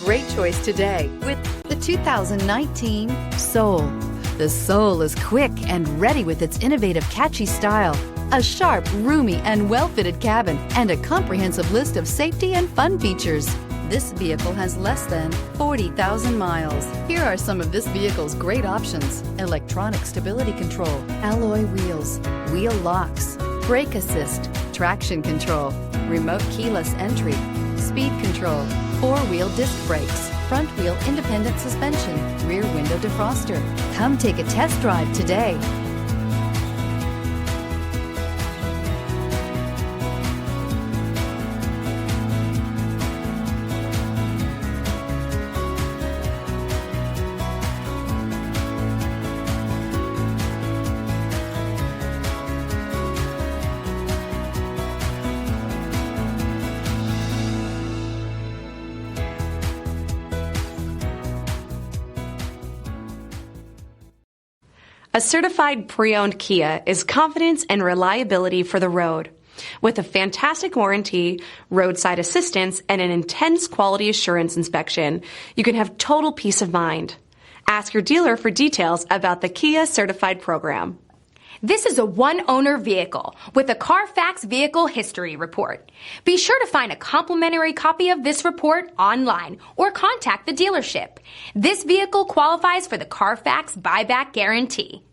great choice today with the 2019 Soul. The Soul is quick and ready with its innovative, catchy style, a sharp, roomy, and well-fitted cabin, and a comprehensive list of safety and fun features. This vehicle has less than 40,000 miles. Here are some of this vehicle's great options: electronic stability control, alloy wheels, wheel locks, brake assist, traction control, remote keyless entry, speed control, four-wheel disc brakes, front-wheel independent suspension, rear window defroster. Come take a test drive today. A certified pre-owned Kia is confidence and reliability for the road. With a fantastic warranty, roadside assistance, and an intense quality assurance inspection, you can have total peace of mind. Ask your dealer for details about the Kia Certified program. This is a one-owner vehicle with a CARFAX Vehicle History Report. Be sure to find a complimentary copy of this report online or contact the dealership. This vehicle qualifies for the CARFAX Buyback Guarantee.